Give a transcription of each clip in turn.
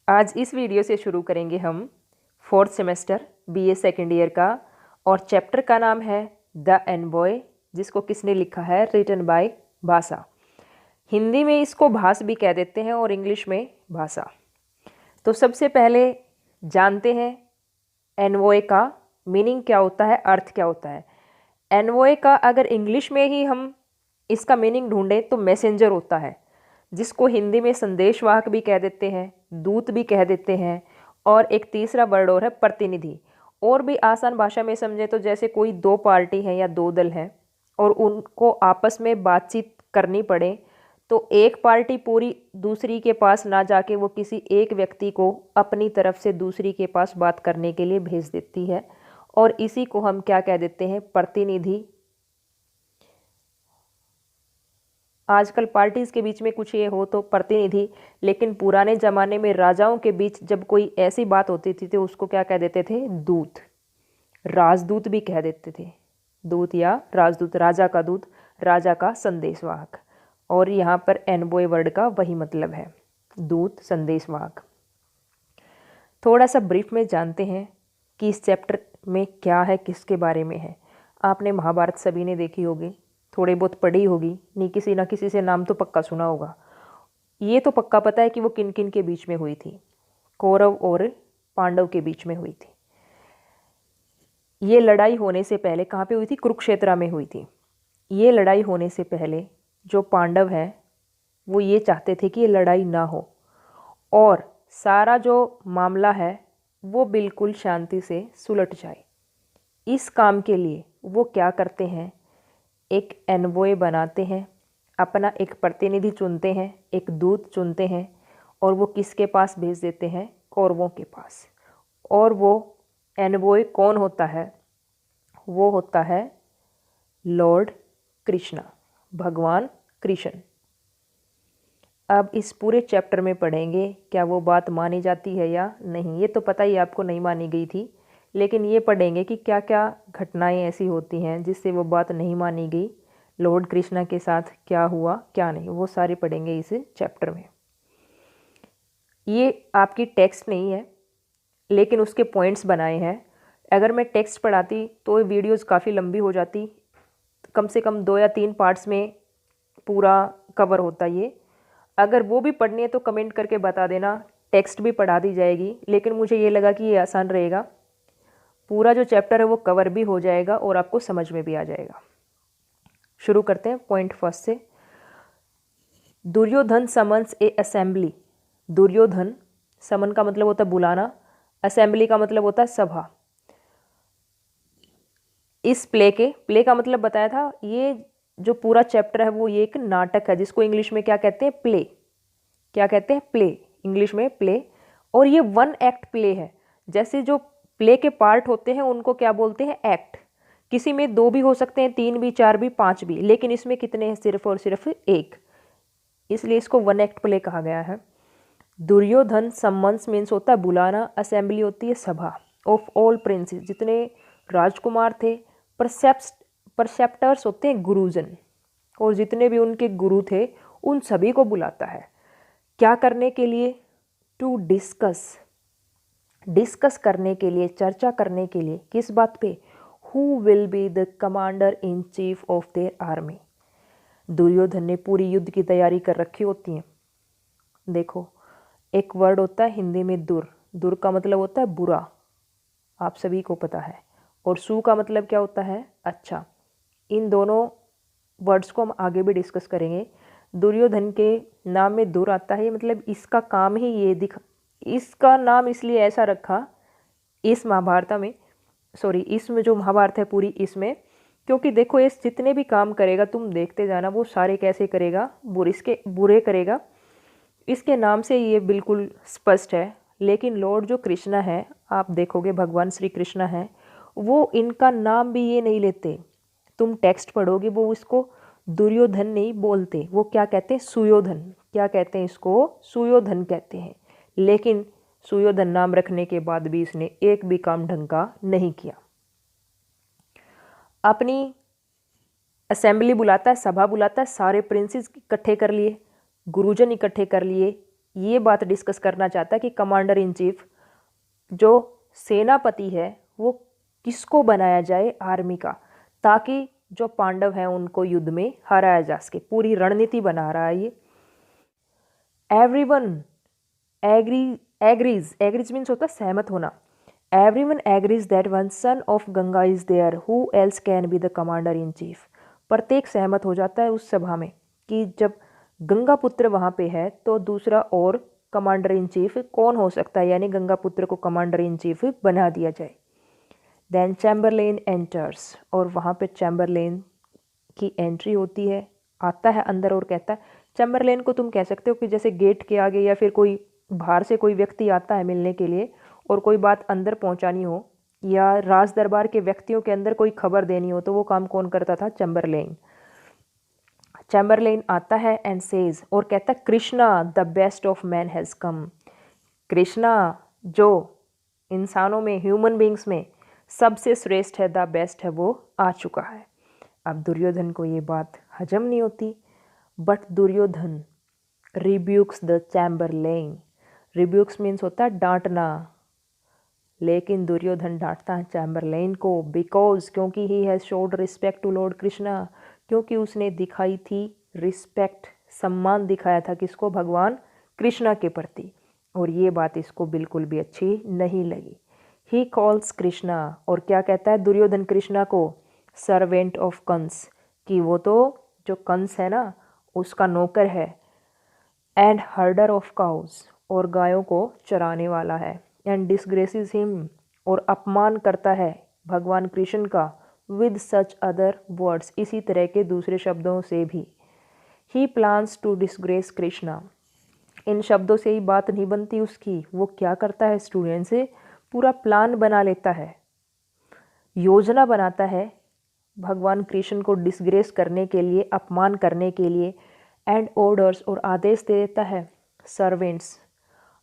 आज इस वीडियो से शुरू करेंगे हम fourth semester BA second year का, और चैप्टर का नाम है द एनवॉय, जिसको किसने लिखा है? रिटन बाय भाषा। हिंदी में इसको भास भी कह देते हैं और इंग्लिश में भाषा। तो सबसे पहले जानते हैं एनवॉय का मीनिंग क्या होता है, अर्थ क्या होता है। एनवॉय का अगर इंग्लिश में ही हम इसका मीनिंग ढूंढें तो मैसेंजर होता है, जिसको हिंदी में संदेशवाहक भी कह देते हैं, दूत भी कह देते हैं, और एक तीसरा वर्ड और है प्रतिनिधि। और भी आसान भाषा में समझे तो जैसे कोई दो पार्टी हैं या दो दल हैं और उनको आपस में बातचीत करनी पड़े, तो एक पार्टी पूरी दूसरी के पास ना जाके वो किसी एक व्यक्ति को अपनी तरफ से दूसरी के पास बात करने के लिए भेज देती है, और इसी को हम क्या कह देते हैं? प्रतिनिधि। आजकल पार्टीज के बीच में कुछ ये हो तो प्रतिनिधि, लेकिन पुराने ज़माने में राजाओं के बीच जब कोई ऐसी बात होती थी तो उसको क्या कह देते थे? दूत। राजदूत भी कह देते थे। दूत या राजदूत, राजा का दूत, राजा का संदेशवाहक। और यहाँ पर एनवॉय वर्ड का वही मतलब है, दूत, संदेशवाहक। थोड़ा सा ब्रीफ में जानते हैं कि इस चैप्टर में क्या है, किसके बारे में है। आपने महाभारत सभी ने देखी होगी, थोड़ी बहुत पढ़ी होगी, नहीं किसी ना किसी से नाम तो पक्का सुना होगा। ये तो पक्का पता है कि वो किन किन के बीच में हुई थी। कौरव और पांडव के बीच में हुई थी। ये लड़ाई होने से पहले कहाँ पे हुई थी? कुरुक्षेत्र में हुई थी। ये लड़ाई होने से पहले जो पांडव हैं वो ये चाहते थे कि ये लड़ाई ना हो, और सारा जो मामला है वो बिल्कुल शांति से सुलट जाए। इस काम के लिए वो क्या करते हैं? एक एनवॉय बनाते हैं, अपना एक प्रतिनिधि चुनते हैं, एक दूत चुनते हैं, और वो किसके पास भेज देते हैं? कौरवों के पास। और वो एनवॉय कौन होता है? वो होता है लॉर्ड कृष्णा, भगवान कृष्ण। अब इस पूरे चैप्टर में पढ़ेंगे क्या वो बात मानी जाती है या नहीं। ये तो पता ही आपको नहीं मानी गई थी, लेकिन ये पढ़ेंगे कि क्या क्या घटनाएं ऐसी होती हैं जिससे वो बात नहीं मानी गई, लॉर्ड कृष्णा के साथ क्या हुआ क्या नहीं, वो सारे पढ़ेंगे इस चैप्टर में। ये आपकी टेक्स्ट नहीं है, लेकिन उसके पॉइंट्स बनाए हैं। अगर मैं टेक्स्ट पढ़ाती तो वीडियोस काफ़ी लंबी हो जाती, कम से कम 2 या 3 पार्ट्स में पूरा कवर होता ये। अगर वो भी पढ़नी है तो कमेंट करके बता देना, टेक्स्ट भी पढ़ा दी जाएगी, लेकिन मुझे ये लगा कि ये आसान रहेगा। पूरा जो चैप्टर है वो कवर भी हो जाएगा और आपको समझ में भी आ जाएगा। शुरू करते हैं पॉइंट फर्स्ट से। दुर्योधन समन्स ए असेंबली। दुर्योधन, समन का मतलब होता है बुलाना, असेंबली का मतलब होता है सभा। इस प्ले का मतलब बताया था, ये जो पूरा चैप्टर है वो ये एक नाटक है, जिसको इंग्लिश में क्या कहते हैं? प्ले। क्या कहते हैं? प्ले, इंग्लिश में प्ले। और ये 1 एक्ट प्ले है। जैसे जो प्ले के पार्ट होते हैं उनको क्या बोलते हैं? एक्ट। किसी में 2 भी हो सकते हैं, 3 भी, 4 भी, 5 भी, लेकिन इसमें कितने हैं? सिर्फ और सिर्फ 1, इसलिए इसको 1 एक्ट प्ले कहा गया है। दुर्योधन सम्मन्स मीन्स होता है बुलाना, असेंबली होती है सभा, ऑफ ऑल प्रिंसेस, जितने राजकुमार थे, परसेप्टर्स होते हैं गुरुजन, और जितने भी उनके गुरु थे उन सभी को बुलाता है। क्या करने के लिए? टू डिस्कस करने के लिए, चर्चा करने के लिए। किस बात पे? Who will be the commander in chief of their army. Duryodhan ने पूरी युद्ध की तैयारी कर रखी होती है। देखो, एक वर्ड होता है हिंदी में दुर। दुर का मतलब होता है बुरा, आप सभी को पता है। और सु का मतलब क्या होता है? अच्छा। इन दोनों वर्ड्स को हम आगे भी डिस्कस करेंगे। दुर्योधन के नाम में दुर आता है, मतलब इसका काम ही ये इसका नाम इसलिए ऐसा रखा इस महाभारत में, इसमें जो महाभारत है पूरी इसमें, क्योंकि देखो ये जितने भी काम करेगा, तुम देखते जाना, वो सारे कैसे करेगा? बुरे करेगा। इसके नाम से ये बिल्कुल स्पष्ट है। लेकिन लॉर्ड जो कृष्णा है, आप देखोगे भगवान श्री कृष्णा है, वो इनका नाम भी ये नहीं लेते। तुम टेक्स्ट पढ़ोगे वो इसको दुर्योधन नहीं बोलते, वो क्या कहते हैं? सुयोधन। क्या कहते हैं इसको? सुयोधन कहते हैं। लेकिन सुयोधन नाम रखने के बाद भी इसने एक भी काम ढंग का नहीं किया। अपनी असेंबली बुलाता है, सभा बुलाता है, सारे प्रिंसेस इकट्ठे कर लिए, गुरुजन इकट्ठे कर लिए, ये बात डिस्कस करना चाहता है कि कमांडर इन चीफ जो सेनापति है वो किसको बनाया जाए आर्मी का, ताकि जो पांडव हैं उनको युद्ध में हराया जा सके। पूरी रणनीति बना रहा है ये। एवरीवन एग्रीज मीन्स होता है सहमत होना। Everyone agrees that one son of Ganga is there, who else can be the commander in chief. प्रत्येक सहमत हो जाता है उस सभा में कि जब गंगा पुत्र वहाँ पे है तो दूसरा और कमांडर इन चीफ कौन हो सकता है, यानी गंगा पुत्र को कमांडर इन चीफ बना दिया जाए। देन चैम्बरलेन एंटर्स, और वहाँ पे चैम्बरलेन की एंट्री होती है, आता है अंदर और कहता है, चैम्बरलेन को तुम कह सकते हो कि जैसे गेट के आगे या फिर कोई बाहर से कोई व्यक्ति आता है मिलने के लिए और कोई बात अंदर पहुंचानी हो या राज दरबार के व्यक्तियों के अंदर कोई खबर देनी हो तो वो काम कौन करता था, चैम्बरलेन। चैम्बरलेन आता है एंड सेज, और कहता है Krishna the best of man has come. Krishna जो इंसानों में, ह्यूमन बींग्स में सबसे श्रेष्ठ है, द बेस्ट है, वो आ चुका है। अब दुर्योधन को ये बात हजम नहीं होती, but Duryodhan rebukes the chamberlain. Rebukes means होता है डांटना, लेकिन दुर्योधन डांटता है चैम्बरलेन को बिकॉज, क्योंकि he has showed respect to lord Krishna, क्योंकि उसने दिखाई थी रिस्पेक्ट, सम्मान दिखाया था किसको, भगवान कृष्णा के प्रति, और ये बात इसको बिल्कुल भी अच्छी नहीं लगी। ही कॉल्स कृष्णा, और क्या कहता है दुर्योधन कृष्णा को, सर्वेंट ऑफ कंस, कि वो तो जो कंस है ना उसका नौकर है, एंड हर्डर ऑफ काउज, और गायों को चराने वाला है, एंड डिसग्रेसेस हिम, और अपमान करता है भगवान कृष्ण का, विद सच अदर वर्ड्स, इसी तरह के दूसरे शब्दों से भी। ही प्लान्स टू डिसग्रेस कृष्णा, इन शब्दों से ही बात नहीं बनती उसकी, वो क्या करता है स्टूडेंट से, पूरा प्लान बना लेता है, योजना बनाता है भगवान कृष्ण को डिसग्रेस करने के लिए, अपमान करने के लिए, एंड ऑर्डर्स, और आदेश दे देता है सर्वेंट्स,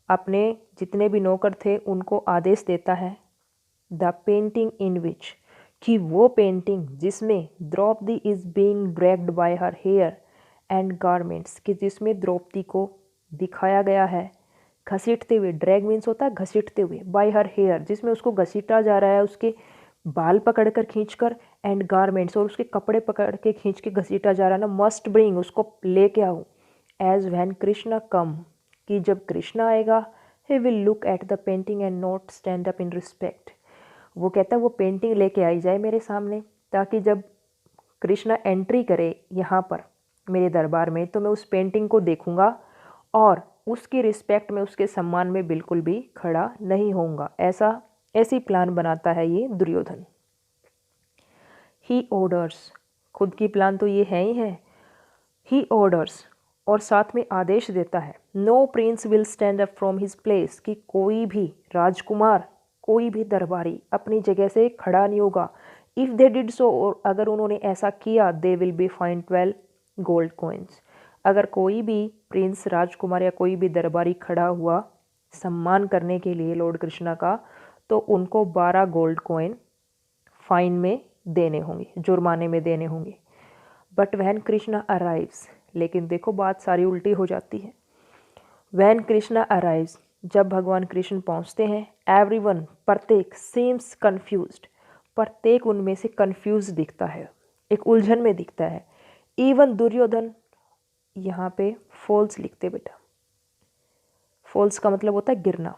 अपने जितने भी नौकर थे उनको आदेश देता है, द पेंटिंग इन विच, कि वो पेंटिंग जिसमें Draupadi is being dragged by her hair and garments, कि जिसमें द्रौपदी को दिखाया गया है घसीटते हुए, ड्रैग मीन्स होता है घसीटते हुए, बाय हर हेयर, जिसमें उसको घसीटा जा रहा है, उसके बाल पकड़कर खींचकर, एंड गारमेंट्स, और उसके कपड़े पकड़ के खींच के घसीटा जा रहा है ना, मस्ट ब्रिंग, उसको लेके आओ, एज व्हेन कृष्णा कम, कि जब कृष्णा आएगा, he will look at the painting and not stand up in respect, वो कहता है वो पेंटिंग लेके आई जाए मेरे सामने, ताकि जब कृष्णा एंट्री करे यहाँ पर मेरे दरबार में तो मैं उस पेंटिंग को देखूंगा और उसकी रिस्पेक्ट में, उसके सम्मान में बिल्कुल भी खड़ा नहीं होऊंगा। ऐसी प्लान बनाता है ये दुर्योधन। ही ऑर्डर्स, खुद की प्लान तो ये है ही है, ही ऑर्डर्स, और साथ में आदेश देता है, no prince will stand up from his place, कि कोई भी राजकुमार, कोई भी दरबारी अपनी जगह से खड़ा नहीं होगा, इफ़ दे डिड सो, और अगर उन्होंने ऐसा किया, they will be find 12 gold coins, अगर कोई भी प्रिंस, राजकुमार या कोई भी दरबारी खड़ा हुआ सम्मान करने के लिए लॉर्ड कृष्णा का, तो उनको 12 गोल्ड कॉइन फाइन में देने होंगे, जुर्माने में देने होंगे। बट वैन कृष्णा अराइव्स, लेकिन देखो बात सारी उल्टी हो जाती है। वैन कृष्णा अराइव्स, जब भगवान कृष्ण पहुंचते हैं, एवरीवन, प्रत्येक, सीम्स कन्फ्यूज्ड, प्रत्येक उनमें से कन्फ्यूज दिखता है, एक उलझन में दिखता है। इवन दुर्योधन, यहाँ पे फॉल्स लिखते बेटा, फॉल्स का मतलब होता है गिरना।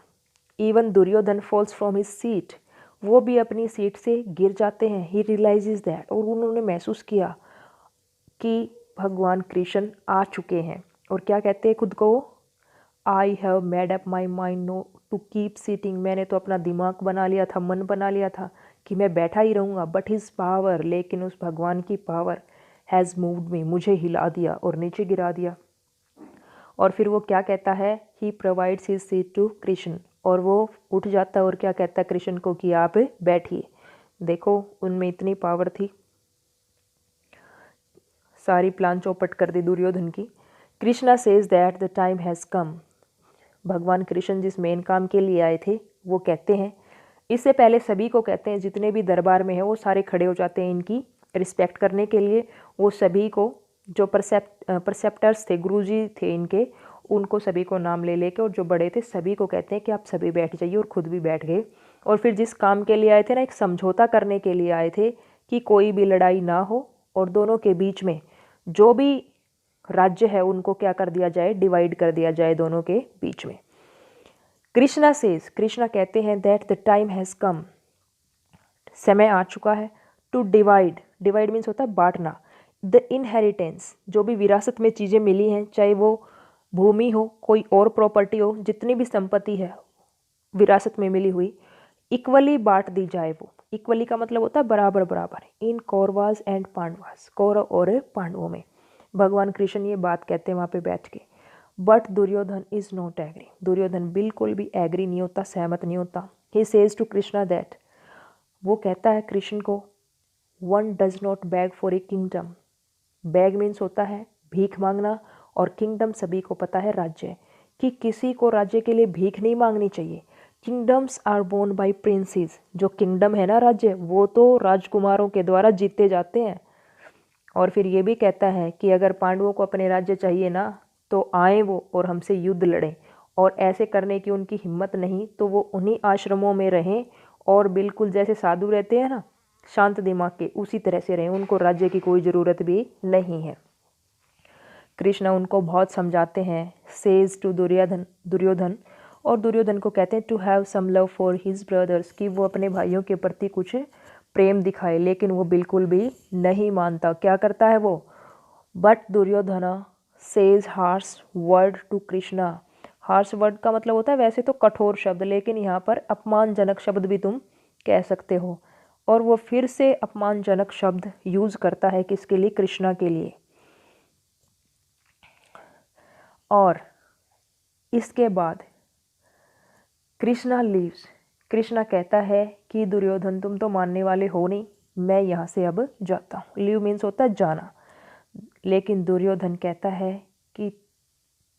Even Duryodhan falls from his seat, वो भी अपनी सीट से गिर जाते हैं। ही रियलाइजेज दैट, और उन्होंने महसूस किया कि भगवान कृष्ण आ चुके हैं, और क्या कहते हैं खुद को, I have made up my mind no to keep sitting, मैंने तो अपना दिमाग बना लिया था, मन बना लिया था कि मैं बैठा ही रहूँगा, बट हिज पावर, लेकिन उस भगवान की पावर, हैज़ मूव्ड मी, मुझे हिला दिया और नीचे गिरा दिया। और फिर वो क्या कहता है, he provides his seat to Krishna, और वो उठ जाता है और क्या कहता है कृष्ण को कि आप बैठिए। देखो उनमें इतनी पावर थी, सारी प्लान चौपट कर दी दुर्योधन की। Krishna says that the time has come, भगवान कृष्ण जिस मेन काम के लिए आए थे वो कहते हैं, इससे पहले सभी को कहते हैं, जितने भी दरबार में है वो सारे खड़े हो जाते हैं इनकी रिस्पेक्ट करने के लिए। वो सभी को, जो परसेप्टर्स थे, गुरुजी थे इनके, उनको सभी को नाम ले लेके, और जो बड़े थे सभी को कहते हैं कि आप सभी बैठ जाइए, और खुद भी बैठ गए। और फिर जिस काम के लिए आए थे ना, एक समझौता करने के लिए आए थे कि कोई भी लड़ाई ना हो और दोनों के बीच में जो भी राज्य है उनको क्या कर दिया जाए, डिवाइड कर दिया जाए दोनों के बीच में। कृष्णा सेज, कृष्णा कहते हैं that the time has come, समय आ चुका है, टू डिवाइड, डिवाइड मीन्स होता है बांटना, द इनहेरिटेंस, जो भी विरासत में चीज़ें मिली हैं, चाहे वो भूमि हो, कोई और प्रॉपर्टी हो, जितनी भी संपत्ति है विरासत में मिली हुई, इक्वली बांट दी जाए। वो इक्वली का मतलब होता है बराबर बराबर, इन कौरवास एंड पांडवास, कौरव और पांडवों में। भगवान कृष्ण ये बात कहते हैं वहाँ पे बैठ के। But Duryodhan is not agree, Duryodhan बिल्कुल भी एग्री नहीं होता, सहमत नहीं होता। He says to Krishna that, वो कहता है कृष्ण को, one does not beg for a kingdom, beg means होता है भीख मांगना, और किंगडम सभी को पता है राज्य, कि किसी को राज्य के लिए भीख नहीं मांगनी चाहिए। Kingdoms are born by princes, जो किंगडम है ना राज्य, वो तो राजकुमारों के द्वारा जीते जाते हैं। और फिर ये भी कहता है कि अगर पांडवों को अपने राज्य चाहिए ना, तो आए वो और हमसे युद्ध लड़ें, और ऐसे करने की उनकी हिम्मत नहीं तो वो उन्हीं आश्रमों में रहें, और बिल्कुल जैसे साधु रहते हैं ना, शांत दिमाग के, उसी तरह से रहें, उनको राज्य की कोई ज़रूरत भी नहीं है। कृष्ण उनको बहुत समझाते हैं, सेज टू दुर्योधन, और दुर्योधन को कहते हैं to have some love for his brothers, कि वो अपने भाइयों के प्रति कुछ प्रेम दिखाए, लेकिन वो बिल्कुल भी नहीं मानता। क्या करता है वो? But Duryodhan says harsh word to Krishna, harsh word का मतलब होता है वैसे तो कठोर शब्द, लेकिन यहाँ पर अपमानजनक शब्द भी तुम कह सकते हो। और वो फिर से अपमानजनक शब्द यूज करता है, किसके लिए? कृष्णा के लिए। और इसके बाद कृष्णा लीव्स, कृष्णा कहता है कि दुर्योधन तुम तो मानने वाले हो नहीं, मैं यहाँ से अब जाता हूँ। लीव मीन्स होता है जाना। लेकिन दुर्योधन कहता है कि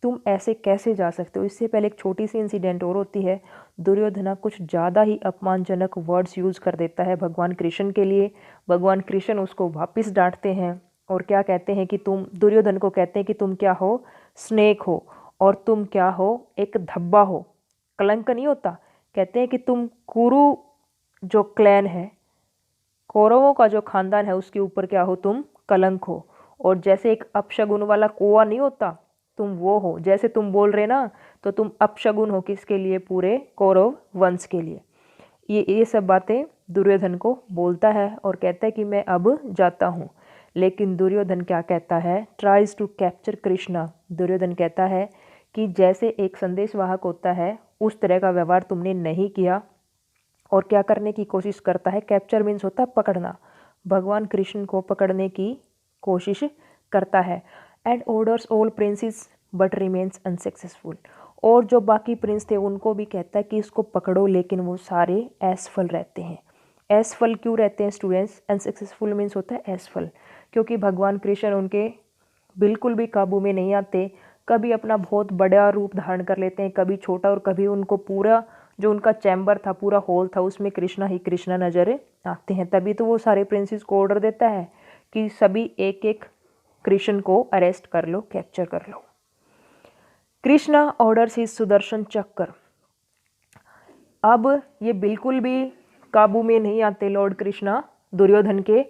तुम ऐसे कैसे जा सकते हो। इससे पहले एक छोटी सी इंसिडेंट और होती है। दुर्योधना कुछ ज़्यादा ही अपमानजनक वर्ड्स यूज़ कर देता है भगवान कृष्ण के लिए। भगवान कृष्ण उसको वापस डांटते हैं और क्या कहते हैं कि तुम, दुर्योधन को कहते हैं कि तुम क्या हो? स्नेक हो, और तुम क्या हो? एक धब्बा हो। कलंक नहीं होता, कहते हैं कि तुम कुरु जो क्लैन है, कौरवों का जो खानदान है, उसके ऊपर क्या हो? तुम कलंक हो। और जैसे एक अपशगुन वाला कौवा नहीं होता, तुम वो हो। जैसे तुम बोल रहे ना, तो तुम अपशगुन हो। किसके लिए? पूरे कौरव वंश के लिए। ये सब बातें दुर्योधन को बोलता है और कहता है कि मैं अब जाता हूँ। लेकिन दुर्योधन क्या कहता है? Tries to capture Krishna. Duryodhan कहता है कि जैसे एक संदेशवाहक होता है, उस तरह का व्यवहार तुमने नहीं किया, और क्या करने की कोशिश करता है? कैप्चर मीन्स होता है पकड़ना। भगवान कृष्ण को पकड़ने की कोशिश करता है। And orders all princess but remains unsuccessful. और जो बाकी प्रिंस थे उनको भी कहता है कि इसको पकड़ो, लेकिन वो सारे असफल रहते हैं। असफल क्यों रहते हैं स्टूडेंट्स? अनसक्सेसफुल मीन्स होता है असफल, क्योंकि भगवान कृष्ण उनके बिल्कुल भी काबू में नहीं आते। कभी अपना बहुत बड़ा रूप धारण कर लेते हैं, कभी छोटा, और कभी उनको पूरा जो उनका चैम्बर था, पूरा हॉल था, उसमें कृष्णा ही कृष्णा नजर आते हैं। तभी तो वो सारे प्रिंसेस को ऑर्डर देता है कि सभी एक एक कृष्ण को अरेस्ट कर लो, कैप्चर कर लो। कृष्णा ऑर्डर्स हिज सुदर्शन चक्र। अब ये बिल्कुल भी काबू में नहीं आते लॉर्ड कृष्णा दुर्योधन के,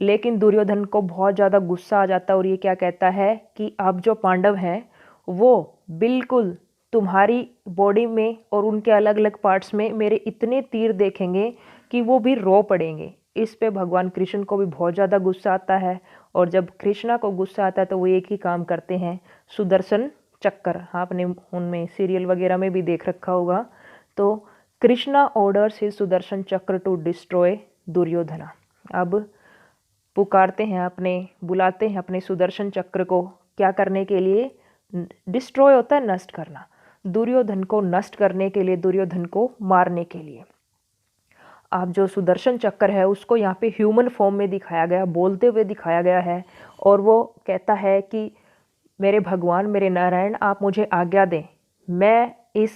लेकिन दुर्योधन को बहुत ज़्यादा गुस्सा आ जाता है और ये क्या कहता है कि अब जो पांडव हैं वो बिल्कुल तुम्हारी बॉडी में और उनके अलग अलग पार्ट्स में मेरे इतने तीर देखेंगे कि वो भी रो पड़ेंगे। इस पे भगवान कृष्ण को भी बहुत ज़्यादा गुस्सा आता है, और जब कृष्णा को गुस्सा आता है तो वो एक ही काम करते हैं, सुदर्शन चक्कर। आपने उनमें सीरियल वगैरह में भी देख रखा होगा। तो कृष्णा ऑर्डर्स हिज सुदर्शन चक्र टू डिस्ट्रॉय दुर्योधना। अब पुकारते हैं अपने, बुलाते हैं अपने सुदर्शन चक्र को, क्या करने के लिए? डिस्ट्रॉय होता है नष्ट करना, दुर्योधन को नष्ट करने के लिए, दुर्योधन को मारने के लिए। अब जो सुदर्शन चक्र है उसको यहाँ पे ह्यूमन फॉर्म में दिखाया गया, बोलते हुए दिखाया गया है, और वो कहता है कि मेरे भगवान, मेरे नारायण, आप मुझे आज्ञा दें, मैं इस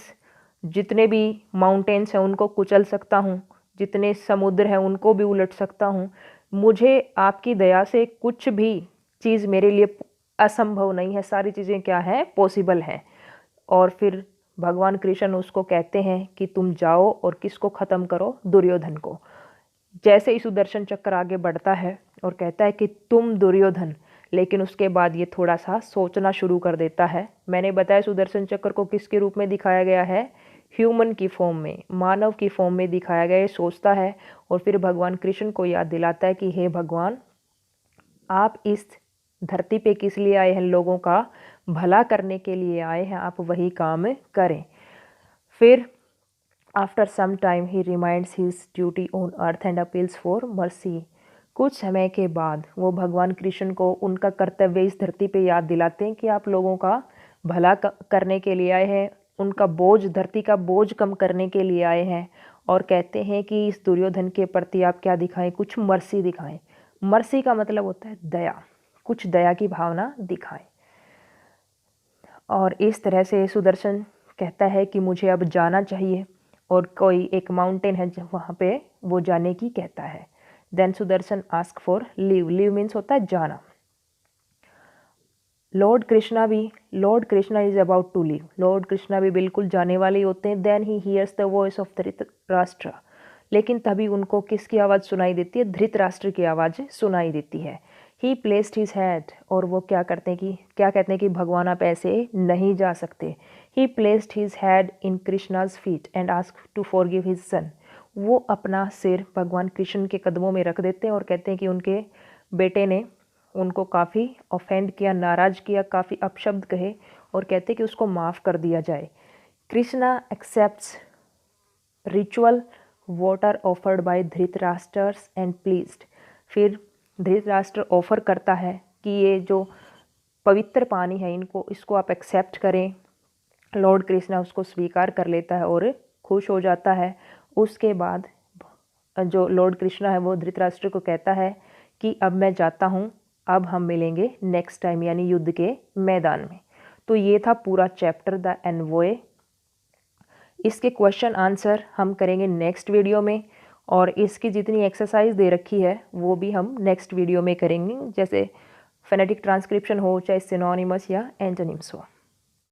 जितने भी माउंटेन्स हैं उनको कुचल सकता हूँ, जितने समुद्र हैं उनको भी उलट सकता हूँ। मुझे आपकी दया से कुछ भी चीज़ मेरे लिए असंभव नहीं है, सारी चीज़ें क्या है? पॉसिबल हैं। और फिर भगवान कृष्ण उसको कहते हैं कि तुम जाओ और किसको ख़त्म करो, दुर्योधन को। जैसे ही सुदर्शन चक्र आगे बढ़ता है और कहता है कि तुम दुर्योधन, लेकिन उसके बाद ये थोड़ा सा सोचना शुरू कर देता है। मैंने बताया सुदर्शन चक्र को किसके रूप में दिखाया गया है, ह्यूमन की फॉर्म में, मानव की फॉर्म में दिखाया गया है। सोचता है और फिर भगवान कृष्ण को याद दिलाता है कि हे भगवान, आप इस धरती पे किस लिए आए हैं, लोगों का भला करने के लिए आए हैं, आप वही काम करें। फिर after some time he reminds his duty on earth and appeals for mercy. कुछ समय के बाद वो भगवान कृष्ण को उनका कर्तव्य इस धरती पे याद दिलाते हैं कि आप लोगों का भला करने के लिए आए हैं, उनका बोझ, धरती का बोझ कम करने के लिए आए हैं। और कहते हैं कि इस दुर्योधन के प्रति आप क्या दिखाएं, कुछ मर्सी दिखाएं। मर्सी का मतलब होता है दया, कुछ दया की भावना दिखाएं। और इस तरह से सुदर्शन कहता है कि मुझे अब जाना चाहिए, और कोई एक माउंटेन है वहाँ पे वो जाने की कहता है। Then Sudarshan ask for leave. Leave means होता है जाना। Lord Krishna is about to leave. Lord Krishna भी बिल्कुल जाने वाले होते हैं। Then he hears the voice of Dhritarashtra. लेकिन तभी उनको किसकी आवाज़ सुनाई देती है, धृतराष्ट्र की आवाज़ सुनाई देती है। ही प्लेस्ड हिज हेड। और वो क्या कहते हैं कि भगवान आप ऐसे नहीं जा सकते। He placed his head in Krishna's feet and ask to forgive his son. वो अपना सिर भगवान कृष्ण के कदमों में रख देते हैं और कहते हैं कि उनके बेटे ने उनको काफ़ी ऑफेंड किया, नाराज़ किया, काफ़ी अपशब्द कहे, और कहते हैं कि उसको माफ़ कर दिया जाए। Krishna accepts ritual water offered by Dhritarashtra's and pleased. फिर धृतराष्ट्र ऑफर करता है कि ये जो पवित्र पानी है इसको आप एक्सेप्ट करें। लॉर्ड कृष्णा उसको स्वीकार कर लेता है और खुश हो जाता है। उसके बाद जो लॉर्ड कृष्णा है वो धृतराष्ट्र को कहता है कि अब मैं जाता हूँ, अब हम मिलेंगे नेक्स्ट टाइम, यानी युद्ध के मैदान में। तो ये था पूरा चैप्टर द एनवॉय। इसके क्वेश्चन आंसर हम करेंगे नेक्स्ट वीडियो में, और इसकी जितनी एक्सरसाइज दे रखी है वो भी हम नेक्स्ट वीडियो में करेंगे, जैसे फोनेटिक ट्रांसक्रिप्शन हो, चाहे सिनोनिमस या एंटोनिम्स हो।